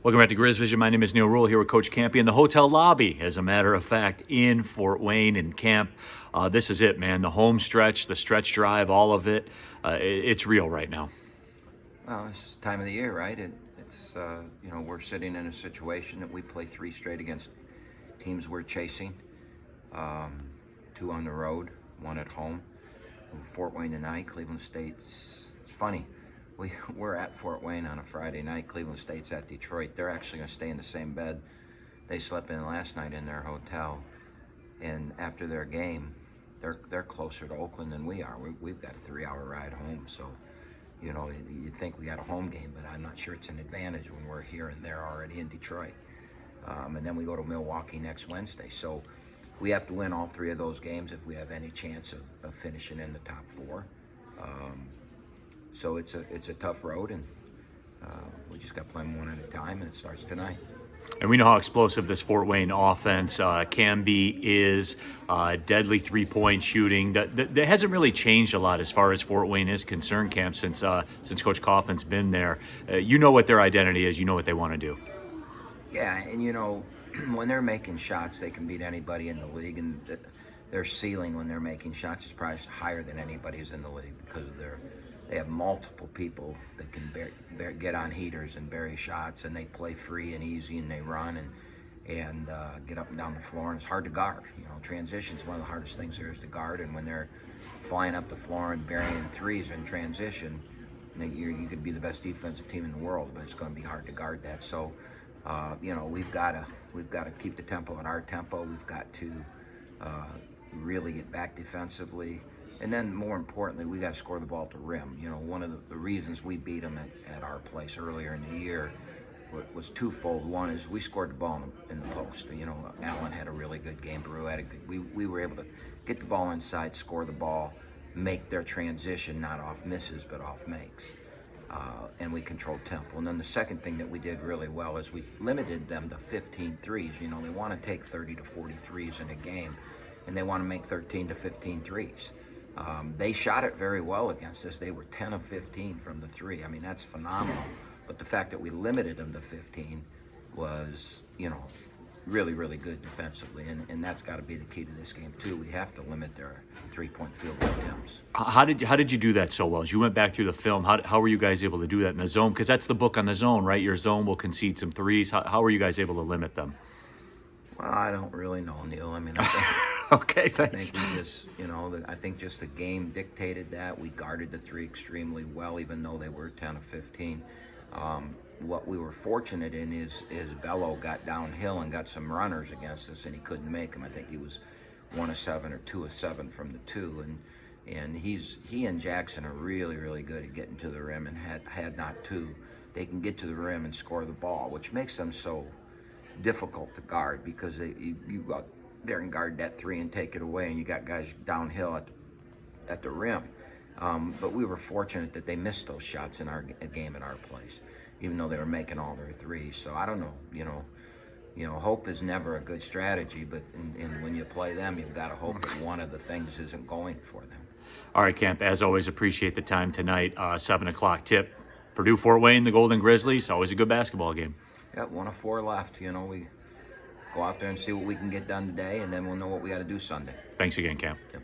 Welcome back to Grizzlies. My name is Neil Rule here with Coach Kampe in the hotel lobby, as a matter of fact, in Fort Wayne and Camp. This is it, man. The home stretch, the stretch drive, all of it. It's real right now. Well, it's just time of the year, right? It's we're sitting in a situation that we play 3 straight against teams we're chasing. 2 on the road, 1 at home. Fort Wayne tonight, Cleveland State's. It's funny. We're at Fort Wayne on a Friday night. Cleveland State's at Detroit. They're actually going to stay in the same bed they slept in last night in their hotel. And after their game, they're closer to Oakland than we are. We've got a 3-hour ride home, so you'd think we got a home game, but I'm not sure it's an advantage when we're here and they're already in Detroit. And then we go to Milwaukee next Wednesday. So we have to win all 3 of those games if we have any chance of finishing in the top 4. So it's a tough road, and we just got to play them one at a time, and it starts tonight. And we know how explosive this Fort Wayne offense can be, is deadly three-point shooting. That hasn't really changed a lot as far as Fort Wayne is concerned, Camp, since Coach Kaufman's been there. You know what their identity is. You know what they want to do. Yeah, and when they're making shots, they can beat anybody in the league, and their ceiling when they're making shots is probably higher than anybody's in the league because of they have multiple people that can get on heaters and bury shots, and they play free and easy, and they run and get up and down the floor, and it's hard to guard. Transition is one of the hardest things there is to guard, and when they're flying up the floor and burying threes in transition, you could be the best defensive team in the world, but it's going to be hard to guard that. So, we've got to keep the tempo at our tempo. We've got to really get back defensively. And then, more importantly, we got to score the ball at the rim. One of the reasons we beat them at our place earlier in the year was twofold. One is we scored the ball in the post. Allen had a really good game. Purdue had a good. We were able to get the ball inside, score the ball, make their transition not off misses but off makes, and we controlled tempo. And then the second thing that we did really well is we limited them to 15 threes. They want to take 30 to 40 threes in a game, and they want to make 13 to 15 threes. They shot it very well against us. They were 10 of 15 from the 3. I mean, that's phenomenal. But the fact that we limited them to 15 was, really, really good defensively. And that's got to be the key to this game, too. We have to limit their 3-point field goal attempts. How did you do that so well? As you went back through the film, how were you guys able to do that in the zone? Because that's the book on the zone, right? Your zone will concede some threes. How were you guys able to limit them? Well, I don't really know, Neil. I mean, okay, thanks. I think just the game dictated that. We guarded the 3 extremely well, even though they were 10 of 15. What we were fortunate in is Bello got downhill and got some runners against us, and he couldn't make them. I think he was 1 of 7 or 2 of 7 from the 2, and he and Jackson are really, really good at getting to the rim, and had not 2, they can get to the rim and score the ball, which makes them so difficult to guard because you got there and guard that 3 and take it away, and you got guys downhill at the rim. But we were fortunate that they missed those shots in our game at our place, even though they were making all their 3s. So I don't know. Hope is never a good strategy, but when you play them, you've got to hope that one of the things isn't going for them. All right, Camp, as always, appreciate the time tonight. 7 o'clock tip. Purdue, Fort Wayne, the Golden Grizzlies. Always a good basketball game. Yeah, 1 of 4 left. We go out there and see what we can get done today, and then we'll know what we got to do Sunday. Thanks again, Camp. Yep.